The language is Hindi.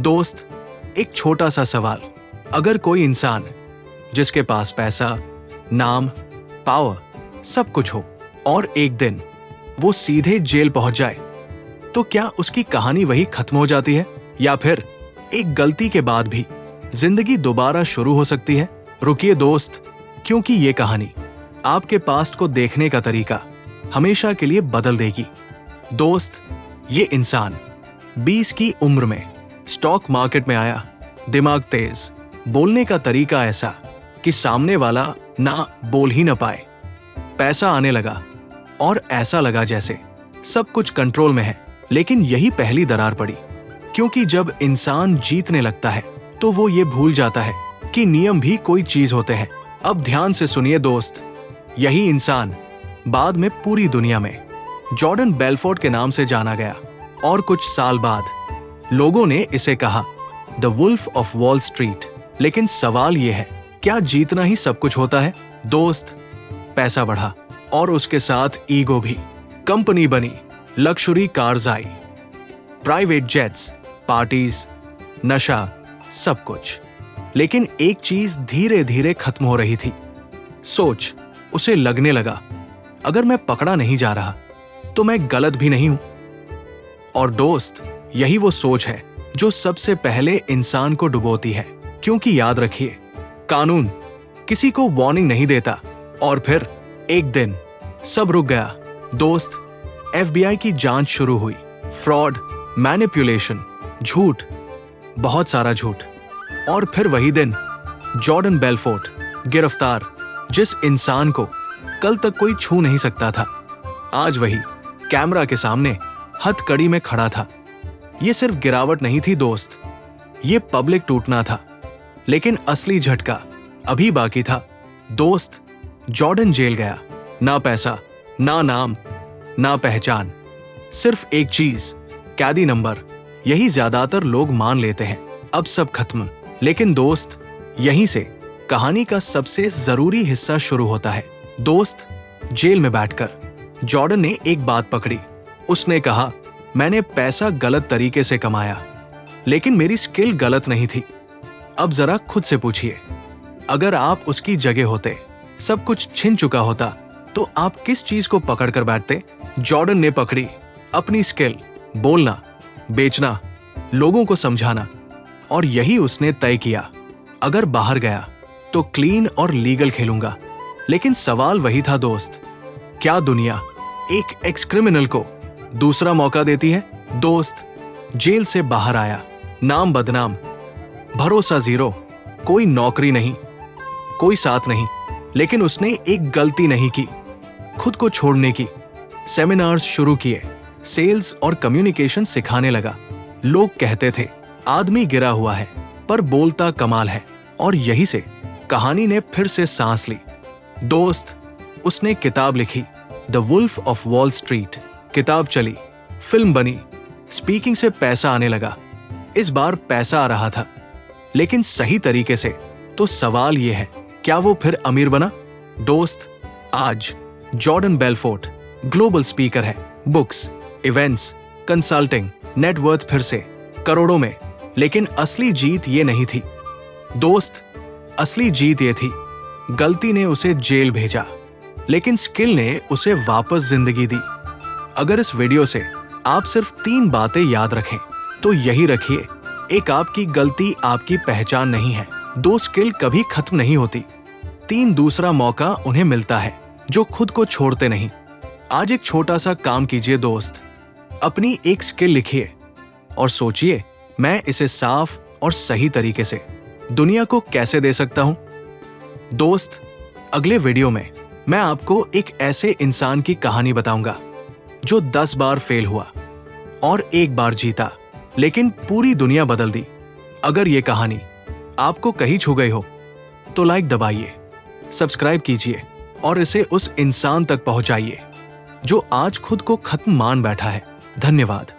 दोस्त, एक छोटा सा सवाल, अगर कोई इंसान जिसके पास पैसा, नाम, पावर सब कुछ हो और एक दिन वो सीधे जेल पहुंच जाए, तो क्या उसकी कहानी वही खत्म हो जाती है या फिर एक गलती के बाद भी जिंदगी दोबारा शुरू हो सकती है? रुकिए दोस्त, क्योंकि ये कहानी आपके पास्ट को देखने का तरीका हमेशा के लिए बदल देगी। दोस्त, ये इंसान 20 की उम्र में स्टॉक मार्केट में आया, दिमाग तेज, बोलने का तरीका ऐसा कि सामने वाला ना बोल ही ना पाए। पैसा आने लगा और ऐसा लगा जैसे सब कुछ कंट्रोल में है, लेकिन यही पहली दरार पड़ी, क्योंकि जब इंसान जीतने लगता है तो वो ये भूल जाता है कि नियम भी कोई चीज होते हैं। अब ध्यान से सुनिए दोस्त, यही इंसान बाद में पूरी दुनिया में जॉर्डन बेलफोर्ट के नाम से जाना गया और कुछ साल बाद लोगों ने इसे कहा the wolf of Wall Street. लेकिन सवाल यह है, क्या जीतना ही सब कुछ होता है? दोस्त, पैसा बढ़ा और उसके साथ ईगो भी। कंपनी बनी, लग्जरी कार्स आई, प्राइवेट जेट्स, पार्टीज, नशा, सब कुछ। लेकिन एक चीज धीरे धीरे खत्म हो रही थी, सोच। उसे लगने लगा, अगर मैं पकड़ा नहीं जा रहा तो मैं गलत भी नहीं हूं। और दोस्त, यही वो सोच है जो सबसे पहले इंसान को डुबोती है, क्योंकि याद रखिए, कानून किसी को वार्निंग नहीं देता। और फिर एक दिन सब रुक गया। दोस्त, FBI की जांच शुरू हुई। फ्रॉड, मैनिपुलेशन, झूठ, बहुत सारा झूठ। और फिर वही दिन जॉर्डन बेलफोर्ट गिरफ्तार, जिस इंसान को कल तक कोई छू नहीं सकता था, आज वही कैमरा के सामने हथकड़ी में खड़ा था। ये सिर्फ गिरावट नहीं थी दोस्त, ये पब्लिक टूटना था। लेकिन असली झटका अभी बाकी था। दोस्त, जॉर्डन जेल गया, ना पैसा, ना नाम, ना पहचान, सिर्फ एक चीज, कैदी नंबर। यही ज्यादातर लोग मान लेते हैं, अब सब खत्म। लेकिन दोस्त, यहीं से कहानी का सबसे जरूरी हिस्सा शुरू होता है। दोस्त, जेल में बैठकर जॉर्डन ने एक बात पकड़ी। उसने कहा, मैंने पैसा गलत तरीके से कमाया, लेकिन मेरी स्किल गलत नहीं थी। अब जरा खुद से पूछिए, अगर आप उसकी जगह होते, सब कुछ छिन चुका होता, तो आप किस चीज को पकड़कर बैठते? जॉर्डन ने पकड़ी अपनी स्किल, बोलना, बेचना, लोगों को समझाना। और यही उसने तय किया, अगर बाहर गया तो क्लीन और लीगल खेलूंगा। लेकिन सवाल वही था दोस्त, क्या दुनिया एक एक्स क्रिमिनल को दूसरा मौका देती है? दोस्त, जेल से बाहर आया, नाम बदनाम, भरोसा जीरो, कोई नौकरी नहीं, कोई साथ नहीं। लेकिन उसने एक गलती नहीं की, खुद को छोड़ने की। सेमिनार्स शुरू किए, सेल्स और कम्युनिकेशन सिखाने लगा। लोग कहते थे, आदमी गिरा हुआ है पर बोलता कमाल है। और यही से कहानी ने फिर से सांस ली। दोस्त, उसने किताब लिखी, the wolf of Wall Street. किताब चली, फिल्म बनी, स्पीकिंग से पैसा आने लगा। इस बार पैसा आ रहा था, लेकिन सही तरीके से। तो सवाल यह है, क्या वो फिर अमीर बना? दोस्त, आज जॉर्डन बेलफोर्ट ग्लोबल स्पीकर है, बुक्स, इवेंट्स, कंसल्टिंग, नेटवर्थ फिर से करोड़ों में। लेकिन असली जीत ये नहीं थी दोस्त, असली जीत ये थी, गलती ने उसे जेल भेजा, लेकिन स्किल ने उसे वापस जिंदगी दी। अगर इस वीडियो से आप सिर्फ 3 बातें याद रखें, तो यही रखिए, एक, आपकी गलती आपकी पहचान नहीं है। 2, स्किल कभी खत्म नहीं होती। 3, दूसरा मौका उन्हें मिलता है जो खुद को छोड़ते नहीं। आज एक छोटा सा काम कीजिए दोस्त, अपनी एक स्किल लिखिए और सोचिए, मैं इसे साफ और सही तरीके से दुनिया को कैसे दे सकता हूं? दोस्त, अगले वीडियो में मैं आपको एक ऐसे इंसान की कहानी बताऊंगा जो 10 बार फेल हुआ और 1 बार जीता, लेकिन पूरी दुनिया बदल दी। अगर ये कहानी आपको कहीं छू गई हो तो लाइक दबाइए, सब्सक्राइब कीजिए और इसे उस इंसान तक पहुंचाइए जो आज खुद को खत्म मान बैठा है। धन्यवाद।